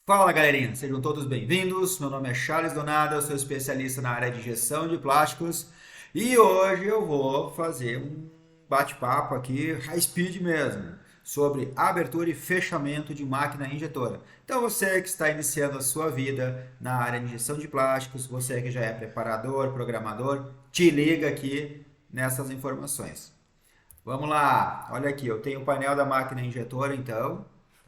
Fala galerinha, sejam todos bem-vindos. Meu nome é Charles Donada, eu sou especialista na área de gestão de plásticos e hoje eu vou fazer um bate-papo aqui, high speed mesmo, sobre abertura e fechamento de máquina injetora. Então você que está iniciando a sua vida na área de gestão de plásticos, você que já é preparador, programador, te liga aqui nessas informações. Vamos lá, olha aqui, eu tenho o painel da máquina injetora então.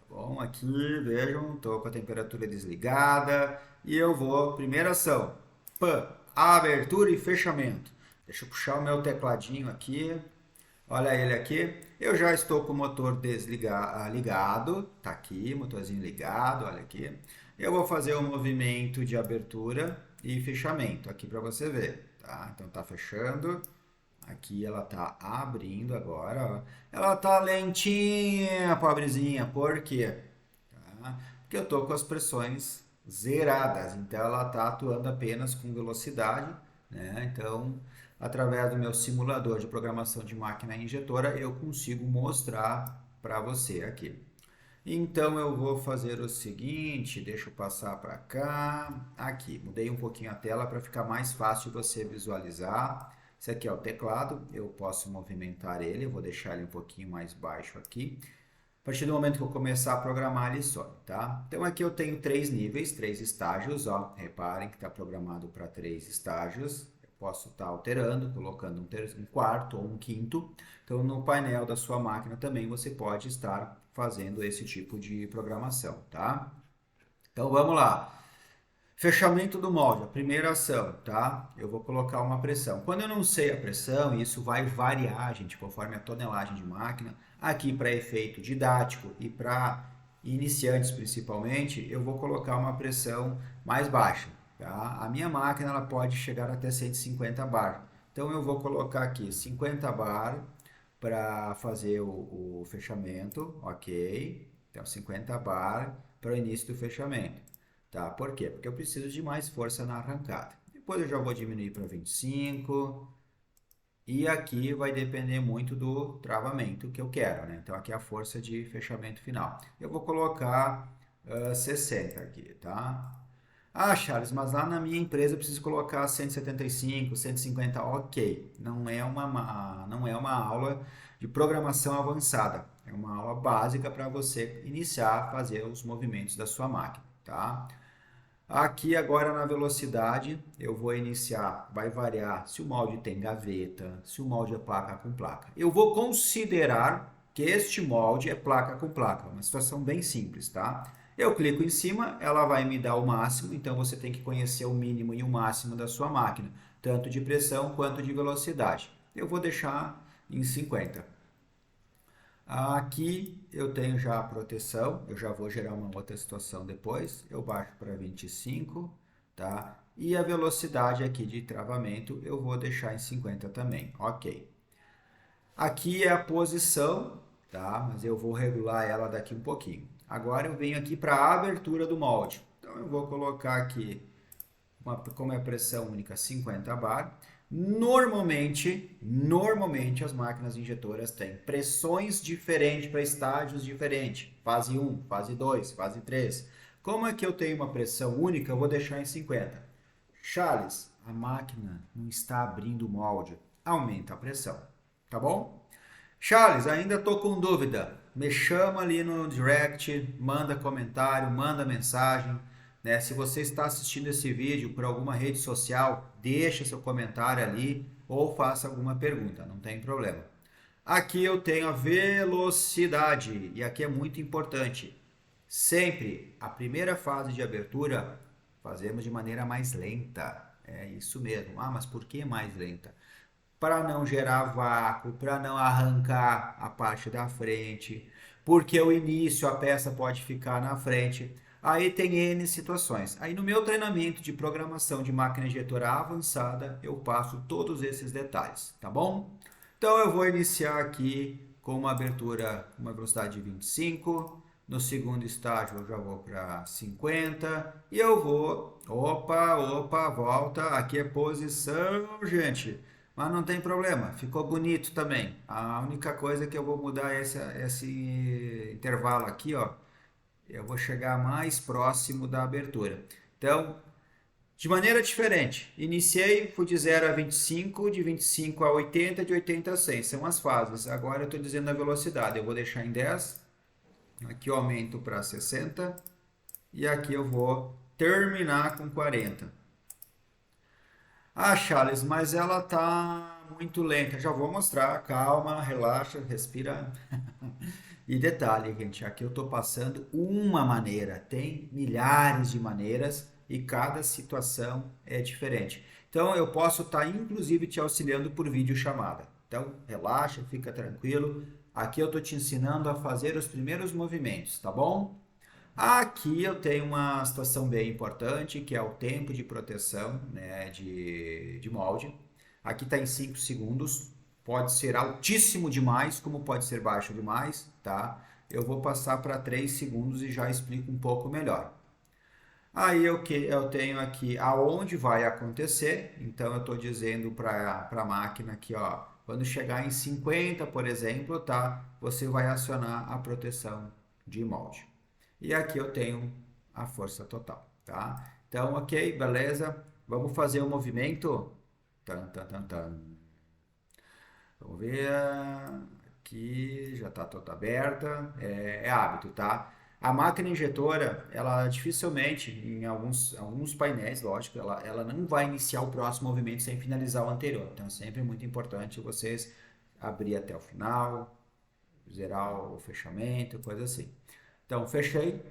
Bom, aqui, vejam, estou com a temperatura desligada e eu vou, primeira ação, PAN, abertura e fechamento. Deixa eu puxar o meu tecladinho aqui, olha ele aqui. Eu já estou com o motor ligado, tá aqui, motorzinho ligado, olha aqui. Eu vou fazer um movimento de abertura e fechamento aqui para você ver, tá? Então tá fechando. Aqui ela tá abrindo agora, ó. Ela tá lentinha, pobrezinha. Por quê? Tá? Porque eu tô com as pressões zeradas. Então ela tá atuando apenas com velocidade, né? Então, através do meu simulador de programação de máquina injetora, eu consigo mostrar para você aqui. Então eu vou fazer o seguinte, deixa eu passar para cá. Aqui, mudei um pouquinho a tela para ficar mais fácil de você visualizar. Esse aqui é o teclado, eu posso movimentar ele, eu vou deixar ele um pouquinho mais baixo aqui. A partir do momento que eu começar a programar, ele sobe, tá? Então aqui eu tenho três níveis, três estágios, ó. Reparem que está programado para três estágios. Eu posso estar alterando, colocando um quarto ou um quinto. Então no painel da sua máquina também você pode estar fazendo esse tipo de programação, tá? Então vamos lá. Fechamento do molde, a primeira ação, tá? Eu vou colocar uma pressão. Quando eu não sei a pressão, isso vai variar, gente, conforme a tonelagem de máquina. Aqui, para efeito didático e para iniciantes principalmente, eu vou colocar uma pressão mais baixa, tá? A minha máquina ela pode chegar até 150 bar. Então eu vou colocar aqui 50 bar para fazer o fechamento, ok? Então 50 bar para o início do fechamento. Tá? Por quê? Porque eu preciso de mais força na arrancada. Depois eu já vou diminuir para 25. E aqui vai depender muito do travamento que eu quero, né? Então aqui é a força de fechamento final. Eu vou colocar 60 aqui, tá? Ah, Charles, mas lá na minha empresa eu preciso colocar 175, 150. Ok, não é uma aula de programação avançada. É uma aula básica para você iniciar a fazer os movimentos da sua máquina, tá? Aqui agora na velocidade eu vou iniciar, vai variar se o molde tem gaveta, se o molde é placa com placa. Eu vou considerar que este molde é placa com placa, uma situação bem simples, tá? Eu clico em cima, ela vai me dar o máximo, então você tem que conhecer o mínimo e o máximo da sua máquina, tanto de pressão quanto de velocidade. Eu vou deixar em 50. Aqui eu tenho já a proteção, eu já vou gerar uma outra situação depois. Eu baixo para 25, tá? E a velocidade aqui de travamento eu vou deixar em 50 também, ok. Aqui é a posição, tá? Mas eu vou regular ela daqui um pouquinho. Agora eu venho aqui para a abertura do molde. Então eu vou colocar aqui como é pressão única 50 bar. Normalmente as máquinas injetoras têm pressões diferentes para estágios diferentes. Fase um, fase 2, fase 3. Como é que eu tenho uma pressão única, eu vou deixar em 50. Charles, a máquina não está abrindo o molde. Aumenta a pressão, tá bom? Charles, ainda estou com dúvida. Me chama ali no direct, manda comentário, manda mensagem. Né? Se você está assistindo esse vídeo por alguma rede social, deixa seu comentário ali ou faça alguma pergunta, não tem problema. Aqui eu tenho a velocidade e aqui é muito importante. Sempre a primeira fase de abertura fazemos de maneira mais lenta. É isso mesmo. Ah, mas por que mais lenta? Para não gerar vácuo, para não arrancar a parte da frente, porque o início a peça pode ficar na frente. Aí tem N situações. Aí no meu treinamento de programação de máquina injetora avançada, eu passo todos esses detalhes, tá bom? Então eu vou iniciar aqui com uma abertura, uma velocidade de 25. No segundo estágio eu já vou para 50 e eu vou, opa, volta, aqui é posição, gente. Mas não tem problema, ficou bonito também. A única coisa que eu vou mudar é esse intervalo aqui, ó. eu vou chegar mais próximo da abertura. Então, de maneira diferente, iniciei, fui de 0 a 25, de 25 a 80, de 80 a 100, são as fases. Agora eu estou dizendo a velocidade, eu vou deixar em 10, aqui eu aumento para 60 e aqui eu vou terminar com 40. Ah, Charles, mas ela tá muito lenta. Já vou mostrar. Calma, relaxa, respira. E detalhe, gente, aqui eu estou passando uma maneira. Tem milhares de maneiras e cada situação é diferente. Então eu posso estar inclusive te auxiliando por videochamada. Então relaxa, fica tranquilo. Aqui eu estou te ensinando a fazer os primeiros movimentos, tá bom? Aqui eu tenho uma situação bem importante, que é o tempo de proteção, né, de molde. Aqui está em 5 segundos. Pode ser altíssimo demais, como pode ser baixo demais, tá? Eu vou passar para 3 segundos e já explico um pouco melhor. Aí eu tenho aqui aonde vai acontecer, então eu estou dizendo para a máquina aqui, ó, quando chegar em 50, por exemplo, tá? Você vai acionar a proteção de molde. E aqui eu tenho a força total, tá? Então, ok, beleza. Vamos fazer o movimento. Tan, tan, tan, tan. Vamos ver. Aqui já está toda aberta. É hábito, tá? A máquina injetora, ela dificilmente, em alguns painéis, lógico, ela não vai iniciar o próximo movimento sem finalizar o anterior. Então, é sempre muito importante vocês abrir até o final, zerar o fechamento, coisa assim. Então, fechei.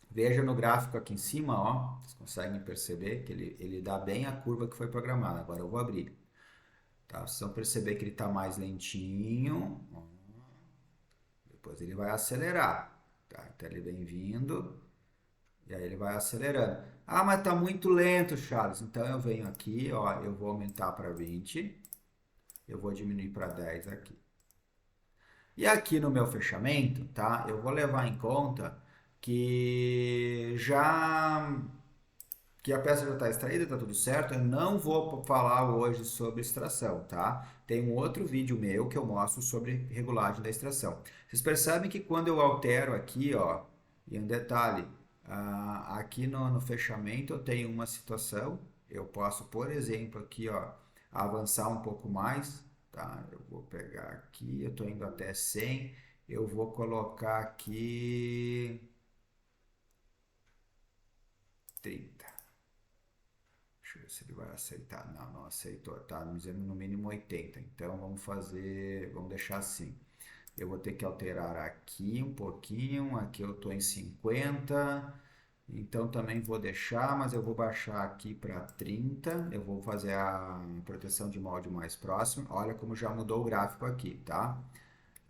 Veja no gráfico aqui em cima, ó, vocês conseguem perceber que ele dá bem a curva que foi programada. Agora eu vou abrir. Tá? Vocês vão perceber que ele está mais lentinho. Ó. Depois ele vai acelerar. Tá? Então ele vem vindo e aí ele vai acelerando. Ah, mas está muito lento, Charles. Então eu venho aqui, ó, eu vou aumentar para 20. Eu vou diminuir para 10 aqui. E aqui no meu fechamento, tá? Eu vou levar em conta que a peça já está extraída, está tudo certo. Eu não vou falar hoje sobre extração, tá? Tem um outro vídeo meu que eu mostro sobre regulagem da extração. Vocês percebem que quando eu altero aqui, ó, e um detalhe, aqui no fechamento eu tenho uma situação, eu posso, por exemplo, aqui, ó, avançar um pouco mais, tá? Eu vou pegar aqui, eu estou indo até 100, eu vou colocar aqui 30. Deixa eu ver se ele vai aceitar. Não, não aceitou. Tá me dizendo no mínimo 80. Então vamos deixar assim. Eu vou ter que alterar aqui um pouquinho. Aqui eu estou em 50. Então também vou deixar, mas eu vou baixar aqui para 30. Eu vou fazer a proteção de molde mais próximo. Olha como já mudou o gráfico aqui, tá?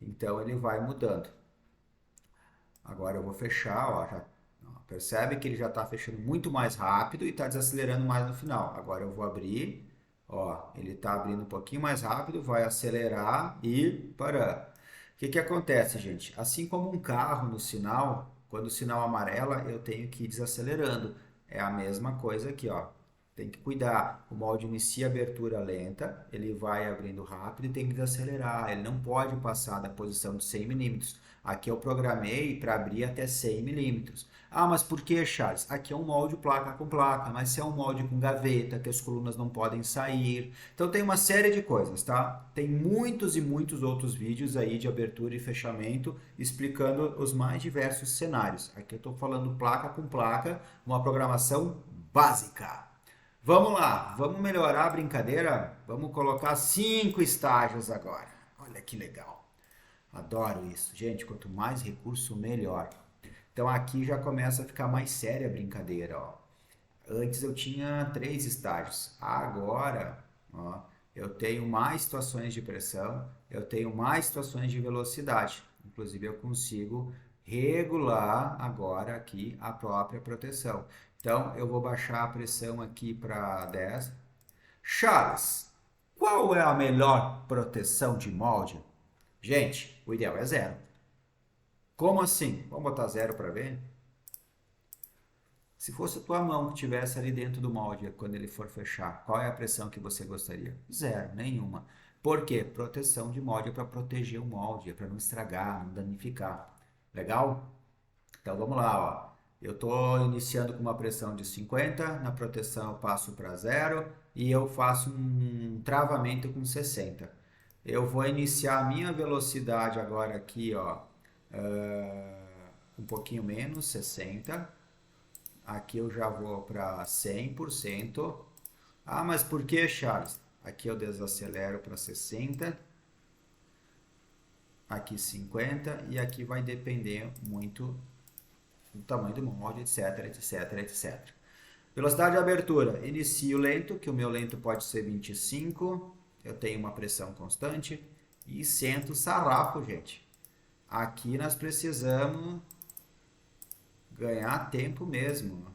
Então ele vai mudando. Agora eu vou fechar, ó, percebe que ele já está fechando muito mais rápido e está desacelerando mais no final. Agora eu vou abrir, ó, ele está abrindo um pouquinho mais rápido, vai acelerar e parar. O que que acontece, gente? Assim como um carro no sinal, quando o sinal amarela, eu tenho que ir desacelerando. É a mesma coisa aqui, ó. Tem que cuidar. O molde inicia a abertura lenta, ele vai abrindo rápido e tem que desacelerar. Ele não pode passar da posição de 100 milímetros. Aqui eu programei para abrir até 100 milímetros. Ah, mas por que, Charles? Aqui é um molde placa com placa, mas se é um molde com gaveta, que as colunas não podem sair. Então tem uma série de coisas, tá? Tem muitos e muitos outros vídeos aí de abertura e fechamento explicando os mais diversos cenários. Aqui eu estou falando placa com placa, uma programação básica. Vamos lá, vamos melhorar a brincadeira? Vamos colocar 5 estágios agora. Olha que legal. Adoro isso. Gente, quanto mais recurso, melhor. Então aqui já começa a ficar mais séria a brincadeira, ó. Antes eu tinha 3 estágios. Agora, ó, eu tenho mais situações de pressão, eu tenho mais situações de velocidade. Inclusive eu consigo regular agora aqui a própria proteção. Então eu vou baixar a pressão aqui para 10. Charles, qual é a melhor proteção de molde? Gente, o ideal é zero. Como assim? Vamos botar zero para ver? Se fosse a tua mão que estivesse ali dentro do molde quando ele for fechar, qual é a pressão que você gostaria? Zero, nenhuma. Por quê? Proteção de molde é para proteger o molde, é para não estragar, não danificar. Legal? Então vamos lá, ó. Eu estou iniciando com uma pressão de 50, na proteção eu passo para zero e eu faço um travamento com 60. Eu vou iniciar a minha velocidade agora aqui, ó, um pouquinho menos, 60. Aqui eu já vou para 100%. Ah, mas por que, Charles? Aqui eu desacelero para 60, aqui 50 e aqui vai depender muito do tamanho do molde, etc, etc, etc. Velocidade de abertura, inicio lento, que o meu lento pode ser 25, eu tenho uma pressão constante e sento o sarrafo, gente. Aqui nós precisamos ganhar tempo mesmo.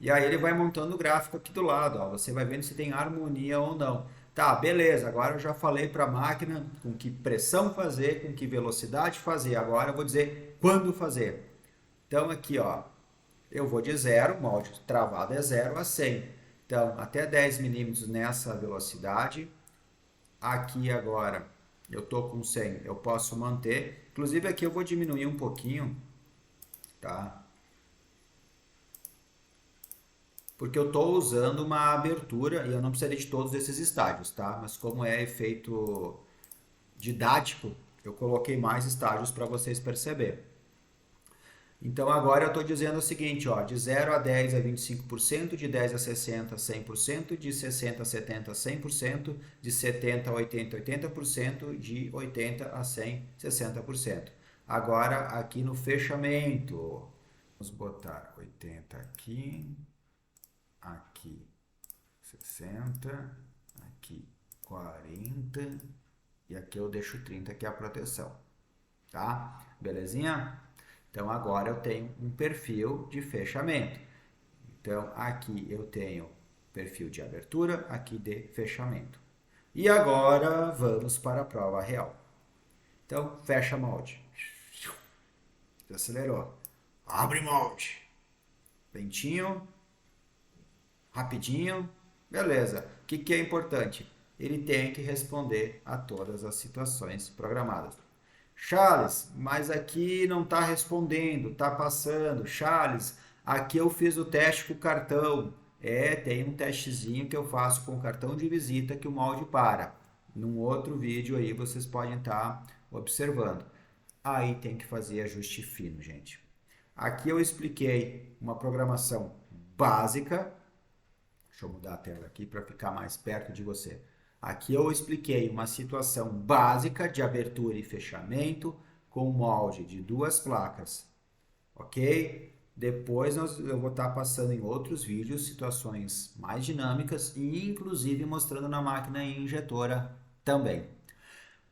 E aí ele vai montando o gráfico aqui do lado, ó. Você vai vendo se tem harmonia ou não. Tá, beleza, agora eu já falei para a máquina com que pressão fazer, com que velocidade fazer. Agora eu vou dizer quando fazer. Então aqui, ó, eu vou de zero, molde travado é 0 a 100. Então, até 10 milímetros nessa velocidade. Aqui agora eu tô com 100, eu posso manter. Inclusive aqui eu vou diminuir um pouquinho, tá? Porque eu estou usando uma abertura e eu não precisaria de todos esses estágios, tá? Mas como é efeito didático, eu coloquei mais estágios para vocês perceberem. Então agora eu estou dizendo o seguinte, ó, de 0 a 10 é 25%, de 10 a 60 100%, de 60 a 70 100%, de 70 a 80 80%, de 80 a 100 60%. Agora aqui no fechamento, vamos botar 80 aqui, aqui 60, aqui 40 e aqui eu deixo 30 que é a proteção, tá? Belezinha? Então agora eu tenho um perfil de fechamento. Então aqui eu tenho perfil de abertura, aqui de fechamento. E agora vamos para a prova real. Então fecha molde. Acelerou. Abre molde. Lentinho. Rapidinho. Beleza. O que é importante? Ele tem que responder a todas as situações programadas. Charles, mas aqui não está respondendo, está passando. Charles, aqui eu fiz o teste com o cartão. Tem um testezinho que eu faço com o cartão de visita que o molde para. Num outro vídeo aí vocês podem estar observando. Aí tem que fazer ajuste fino, gente. Aqui eu expliquei uma programação básica. Deixa eu mudar a tela aqui para ficar mais perto de você. Aqui eu expliquei uma situação básica de abertura e fechamento com molde de duas placas, ok? Depois eu vou estar passando em outros vídeos situações mais dinâmicas e inclusive mostrando na máquina injetora também.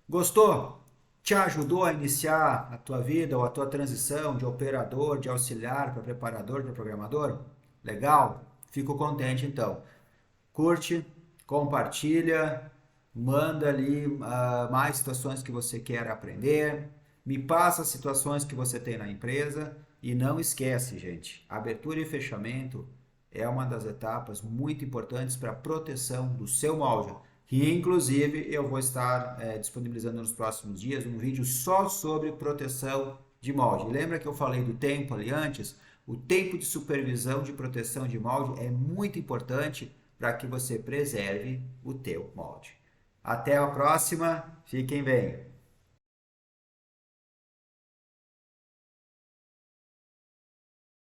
Gostou? Te ajudou a iniciar a tua vida ou a tua transição de operador, de auxiliar para preparador, para programador? Legal? Fico contente então. Curte, compartilha, manda ali mais situações que você quer aprender, me passa as situações que você tem na empresa e não esquece, gente, abertura e fechamento é uma das etapas muito importantes para a proteção do seu molde. E inclusive eu vou estar disponibilizando nos próximos dias um vídeo só sobre proteção de molde. Lembra que eu falei do tempo ali antes? O tempo de supervisão de proteção de molde é muito importante para que você preserve o teu molde. Até a próxima, fiquem bem!